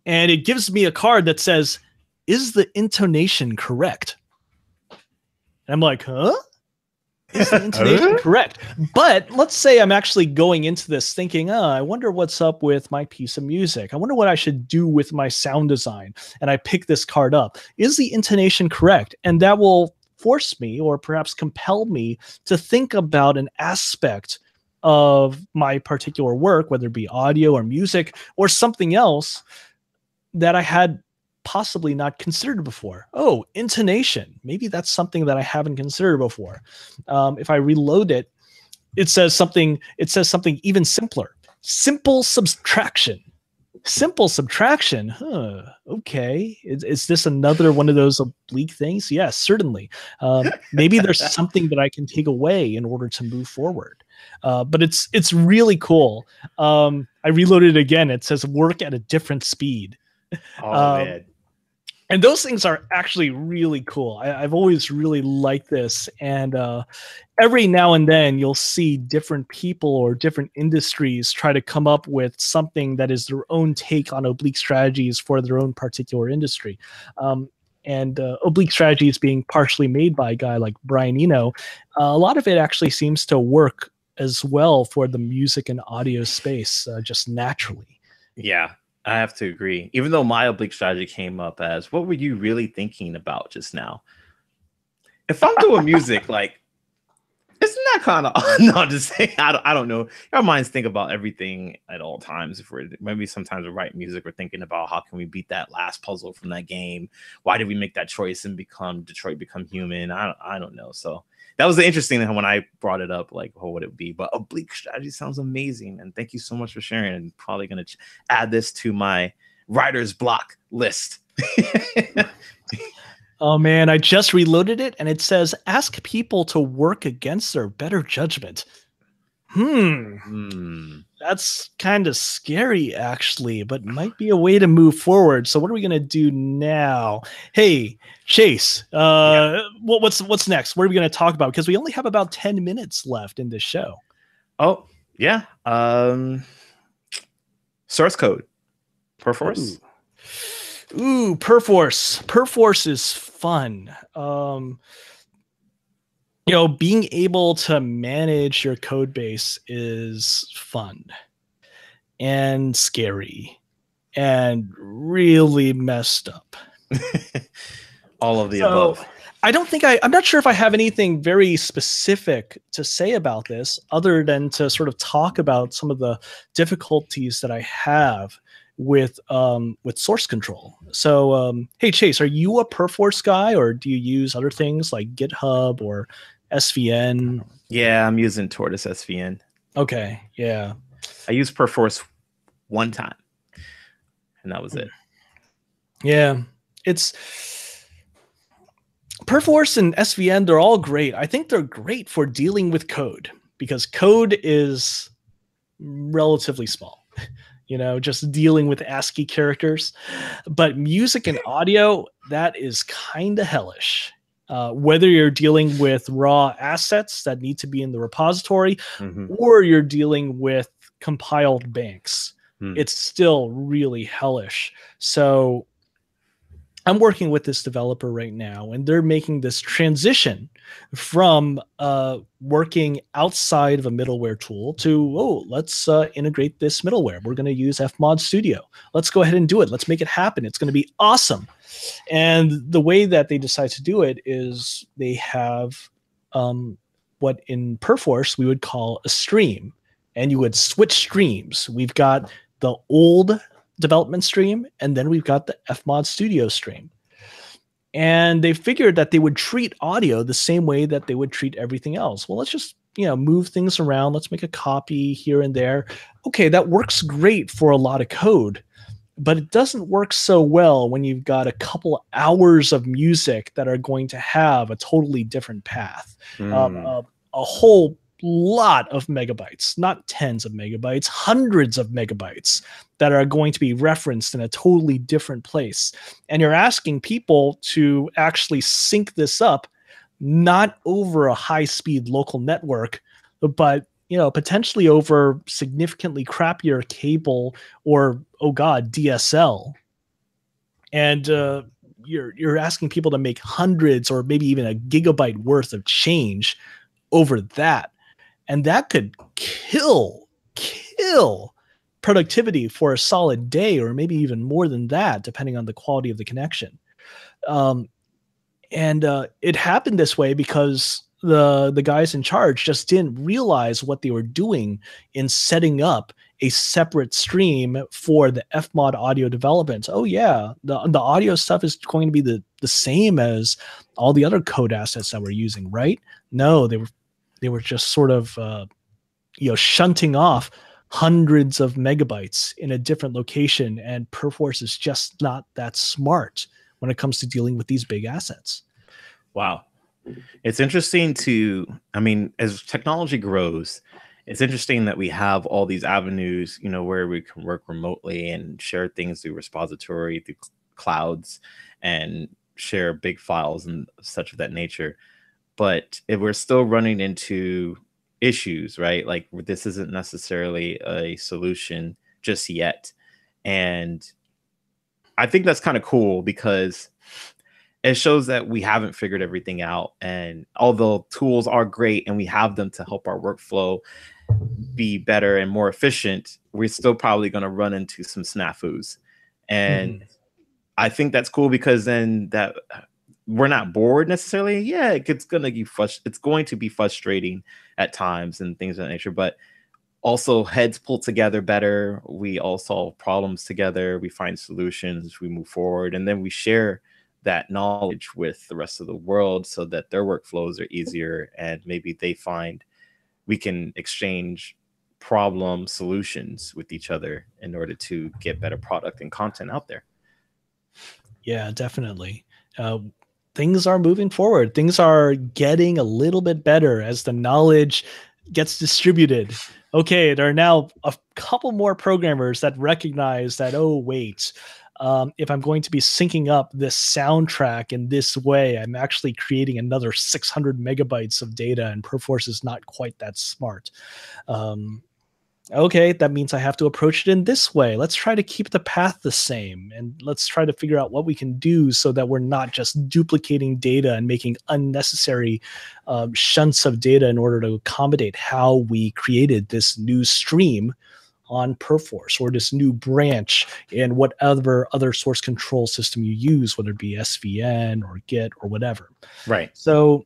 [SPEAKER 1] And it gives me a card that says, "Is the intonation correct?" And I'm like, huh? Is the intonation correct? But let's say I'm actually going into this thinking, I wonder what's up with my piece of music. I wonder what I should do with my sound design. And I pick this card up. Is the intonation correct? And that will force me, or perhaps compel me, to think about an aspect of my particular work, whether it be audio or music or something else that I had possibly not considered before. Oh, intonation. Maybe that's something that I haven't considered before. If I reload it, it says something even simpler. Simple subtraction. Simple subtraction. Huh. Okay. Is this another one of those oblique things? Yes, certainly. Maybe there's something that I can take away in order to move forward. But it's really cool. I reloaded it again. It says work at a different speed.
[SPEAKER 2] Oh, man.
[SPEAKER 1] And those things are actually really cool. I've always really liked this. And every now and then you'll see different people or different industries try to come up with something that is their own take on oblique strategies for their own particular industry. And Oblique Strategies being partially made by a guy like Brian Eno, a lot of it actually seems to work as well for the music and audio space, just naturally.
[SPEAKER 2] Yeah, I have to agree. Even though my oblique strategy came up as, what were you really thinking about just now? If I'm doing music, like, isn't that kind of, no, I'm just saying, I don't know. Our minds think about everything at all times. If we're, maybe sometimes we write music, we're thinking about how can we beat that last puzzle from that game? Why did we make that choice and Detroit become human? I don't know. So that was the interesting thing when I brought it up, like, what would it be? But oblique strategy sounds amazing. And thank you so much for sharing. And probably going to add this to my writer's block list.
[SPEAKER 1] Oh, man, I just reloaded it, and it says, ask people to work against their better judgment. That's kind of scary, actually, but might be a way to move forward. So what are we going to do now? Hey, Chase, what's next? What are we going to talk about? Because we only have about 10 minutes left in this show.
[SPEAKER 2] Oh, yeah. Source code. Perforce.
[SPEAKER 1] Ooh, Perforce. Perforce is fun. Being able to manage your code base is fun and scary and really messed up.
[SPEAKER 2] All of the above.
[SPEAKER 1] I'm not sure if I have anything very specific to say about this other than to sort of talk about some of the difficulties that I have with source control. So, hey, Chase, are you a Perforce guy, or do you use other things like GitHub or SVN?
[SPEAKER 2] Yeah, I'm using Tortoise SVN.
[SPEAKER 1] Okay, yeah.
[SPEAKER 2] I used Perforce one time. and that was it.
[SPEAKER 1] Yeah, it's Perforce and SVN, they're all great. I think they're great for dealing with code because code is relatively small, just dealing with ASCII characters. But music and audio, that is kind of hellish. Whether you're dealing with raw assets that need to be in the repository or you're dealing with compiled banks, it's still really hellish. So I'm working with this developer right now, and they're making this transition from working outside of a middleware tool to, let's integrate this middleware. We're going to use Fmod Studio. Let's go ahead and do it. Let's make it happen. It's going to be awesome. And the way that they decide to do it is they have what in Perforce we would call a stream, and you would switch streams. We've got the old development stream, and then we've got the Fmod Studio stream. And they figured that they would treat audio the same way that they would treat everything else. Well, let's just move things around. Let's make a copy here and there. Okay, that works great for a lot of code, but it doesn't work so well when you've got a couple hours of music that are going to have a totally different path. A whole lot of megabytes, not tens of megabytes, hundreds of megabytes that are going to be referenced in a totally different place. And you're asking people to actually sync this up, not over a high-speed local network, but potentially over significantly crappier cable or, oh God, DSL. And you're asking people to make hundreds or maybe even a gigabyte worth of change over that. And that could kill productivity for a solid day, or maybe even more than that, depending on the quality of the connection. And it happened this way because the guys in charge just didn't realize what they were doing in setting up a separate stream for the Fmod audio development. Oh yeah, the audio stuff is going to be the same as all the other code assets that we're using, right? No, they were just sort of shunting off hundreds of megabytes in a different location, and Perforce is just not that smart when it comes to dealing with these big assets.
[SPEAKER 2] Wow. It's interesting as technology grows, it's interesting that we have all these avenues, where we can work remotely and share things through repository, through clouds, and share big files and such of that nature. But if we're still running into issues, right? Like this isn't necessarily a solution just yet. And I think that's kind of cool because it shows that we haven't figured everything out. And although tools are great and we have them to help our workflow be better and more efficient, we're still probably going to run into some snafus. And I think that's cool because then that we're not bored necessarily. Yeah, it's going to be frustrating at times and things of that nature, but also heads pull together better. We all solve problems together. We find solutions. We move forward, and then we share that knowledge with the rest of the world so that their workflows are easier, and maybe they find we can exchange problem solutions with each other in order to get better product and content out there.
[SPEAKER 1] Yeah, definitely. Things are moving forward. Things are getting a little bit better as the knowledge gets distributed. Okay, there are now a couple more programmers that recognize that, oh, wait, if I'm going to be syncing up this soundtrack in this way, I'm actually creating another 600 megabytes of data, and Perforce is not quite that smart. Okay, that means I have to approach it in this way. Let's try to keep the path the same, and let's try to figure out what we can do so that we're not just duplicating data and making unnecessary shunts of data in order to accommodate how we created this new stream on Perforce, or this new branch in whatever other source control system you use, whether it be SVN or Git or whatever.
[SPEAKER 2] Right.
[SPEAKER 1] So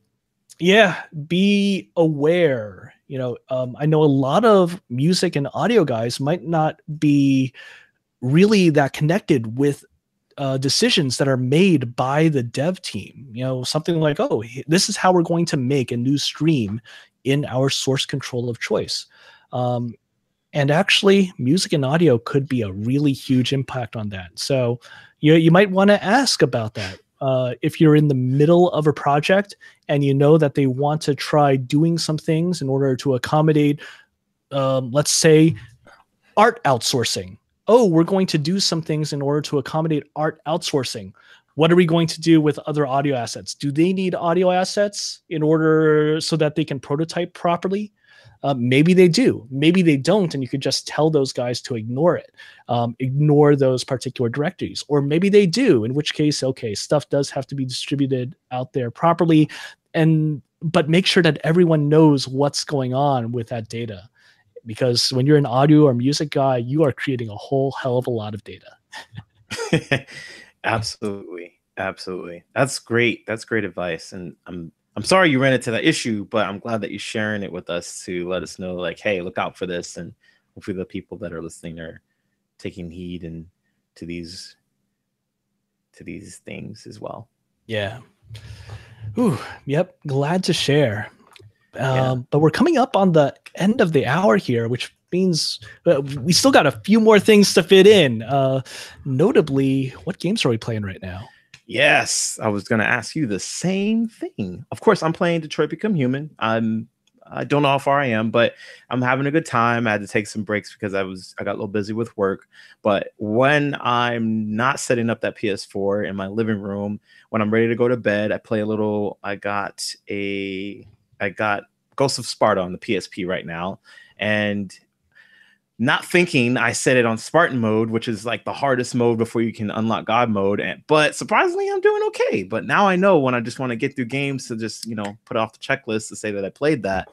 [SPEAKER 1] yeah, be aware. I know a lot of music and audio guys might not be really that connected with decisions that are made by the dev team. Something like, oh, this is how we're going to make a new stream in our source control of choice. And actually, music and audio could be a really huge impact on that. So you might want to ask about that. If you're in the middle of a project and you know that they want to try doing some things in order to accommodate, let's say, art outsourcing. Oh, we're going to do some things in order to accommodate art outsourcing. What are we going to do with other audio assets? Do they need audio assets in order so that they can prototype properly? Maybe they do. Maybe they don't, and you could just tell those guys to ignore it, ignore those particular directories. Or maybe they do, in which case, okay, stuff does have to be distributed out there properly, but make sure that everyone knows what's going on with that data. Because when you're an audio or music guy, you are creating a whole hell of a lot of data.
[SPEAKER 2] Absolutely. Absolutely. That's great. That's great advice. And I'm sorry you ran into that issue, but I'm glad that you're sharing it with us to let us know, like, hey, look out for this. And hopefully the people that are listening are taking heed and to these things as well.
[SPEAKER 1] Yeah. Ooh, yep. Glad to share. But we're coming up on the end of the hour here, which means we still got a few more things to fit in. Notably, what games are we playing right now?
[SPEAKER 2] Yes, I was going to ask you the same thing. Of course, I'm playing Detroit Become Human. I don't know how far I am, but I'm having a good time. I had to take some breaks because I got a little busy with work. But when I'm not setting up that PS4 in my living room, when I'm ready to go to bed, I play a little. I got Ghost of Sparta on the PSP right now, and not thinking, I set it on Spartan mode, which is like the hardest mode before you can unlock God mode. But surprisingly, I'm doing okay. But now I know when I just want to get through games to just, put off the checklist to say that I played that,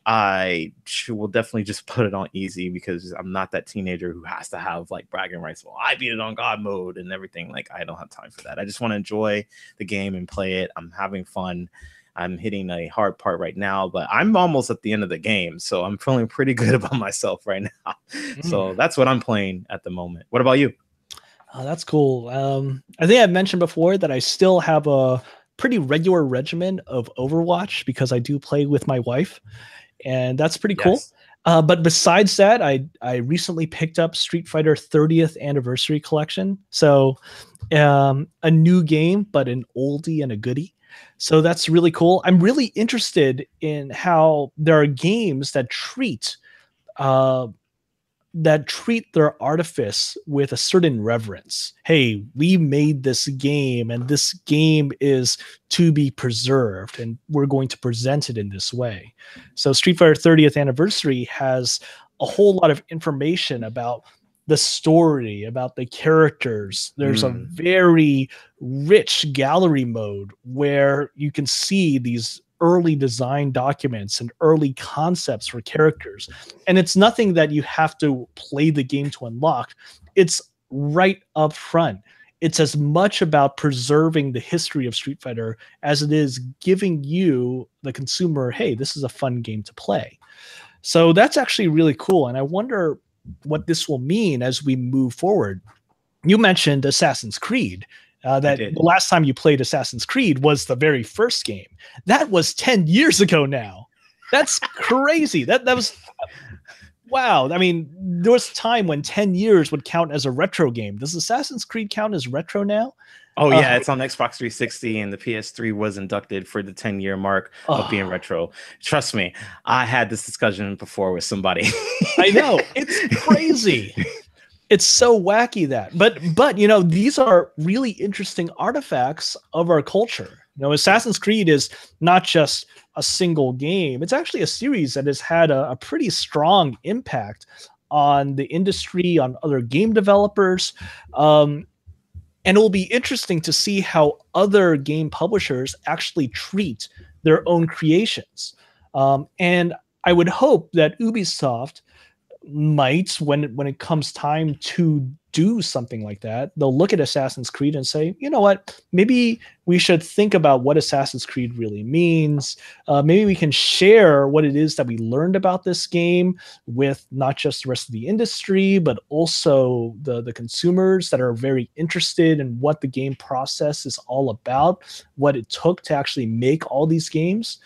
[SPEAKER 2] I will definitely just put it on easy because I'm not that teenager who has to have like bragging rights. Well, I beat it on God mode and everything. Like, I don't have time for that. I just want to enjoy the game and play it. I'm having fun. I'm hitting a hard part right now, but I'm almost at the end of the game. So I'm feeling pretty good about myself right now. So that's what I'm playing at the moment. What about you?
[SPEAKER 1] Oh, that's cool. I think I've mentioned before that I still have a pretty regular regimen of Overwatch because I do play with my wife, and that's pretty cool.
[SPEAKER 2] Yes.
[SPEAKER 1] But besides that, I recently picked up Street Fighter 30th Anniversary Collection. So a new game, but an oldie and a goodie. So that's really cool. I'm really interested in how there are games uh, that treat their artifice with a certain reverence. Hey, we made this game, and this game is to be preserved, and we're going to present it in this way. So Street Fighter 30th Anniversary has a whole lot of information about the story, about the characters. There's a very rich gallery mode where you can see these early design documents and early concepts for characters. And it's nothing that you have to play the game to unlock. It's right up front. It's as much about preserving the history of Street Fighter as it is giving you, the consumer, hey, this is a fun game to play. So that's actually really cool. And I wonder what this will mean as we move forward. You mentioned Assassin's Creed. That the last time you played Assassin's Creed was the very first game. That was 10 years ago now. That's crazy. That was wow. I mean, there was time when 10 years would count as a retro game. Does Assassin's Creed count as retro now?
[SPEAKER 2] Oh yeah, it's on Xbox 360 and the PS3 was inducted for the 10-year mark of being retro. Trust me, I had this discussion before with somebody.
[SPEAKER 1] I know. It's crazy. It's so wacky that. But these are really interesting artifacts of our culture. Assassin's Creed is not just a single game. It's actually a series that has had a pretty strong impact on the industry, on other game developers. And it will be interesting to see how other game publishers actually treat their own creations. And I would hope that Ubisoft might, when it comes time to do something like that, they'll look at Assassin's Creed and say, you know what, maybe we should think about what Assassin's Creed really means. Maybe we can share what it is that we learned about this game with not just the rest of the industry, but also the consumers that are very interested in what the game process is all about, what it took to actually make all these games.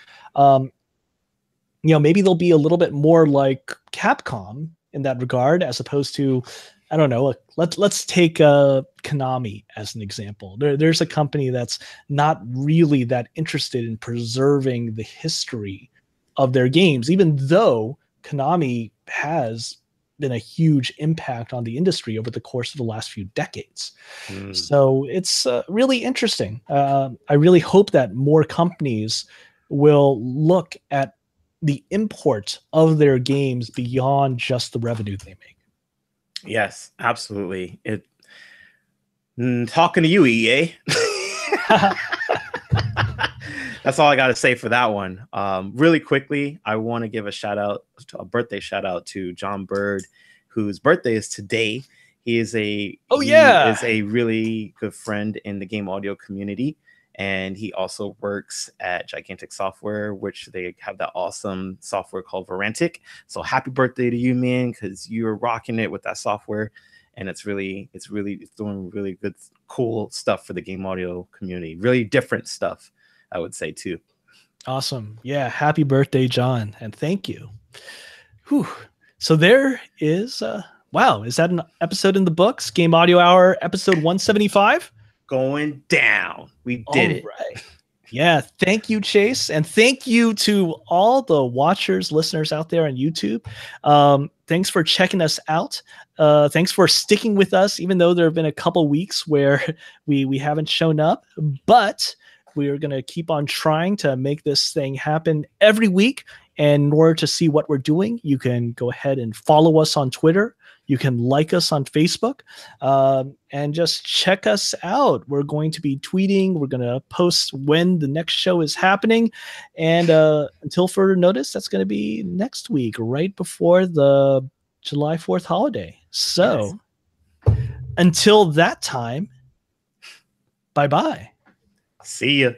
[SPEAKER 1] Maybe they'll be a little bit more like Capcom in that regard, as opposed to, I don't know, let's take Konami as an example. There's a company that's not really that interested in preserving the history of their games, even though Konami has been a huge impact on the industry over the course of the last few decades. So it's really interesting. I really hope that more companies will look at the import of their games beyond just the revenue they make.
[SPEAKER 2] Yes, absolutely. Talking to you, EA. That's all I got to say for that one. Really quickly, I want to give a birthday shout out to John Bird, whose birthday is today. He is a really good friend in the game audio community, and he also works at Gigantic Software, which they have that awesome software called Varantic. So happy birthday to you, man, because you're rocking it with that software, and it's doing really good, cool stuff for the game audio community. Really different stuff, I would say, too.
[SPEAKER 1] Awesome. Yeah. Happy birthday, John. And thank you. Whew. So there is, wow, is that an episode in the books? Game Audio Hour, episode 175?
[SPEAKER 2] Going down. We did it.
[SPEAKER 1] Right. Yeah. Thank you, Chase. And thank you to all the watchers, listeners out there on YouTube. Thanks for checking us out. Thanks for sticking with us, even though there have been a couple weeks where we haven't shown up. But we are going to keep on trying to make this thing happen every week. And in order to see what we're doing, you can go ahead and follow us on Twitter. You can like us on Facebook, and just check us out. We're going to be tweeting. We're going to post when the next show is happening. And until further notice, that's going to be next week, right before the July 4th holiday. So until that time, bye-bye.
[SPEAKER 2] See ya.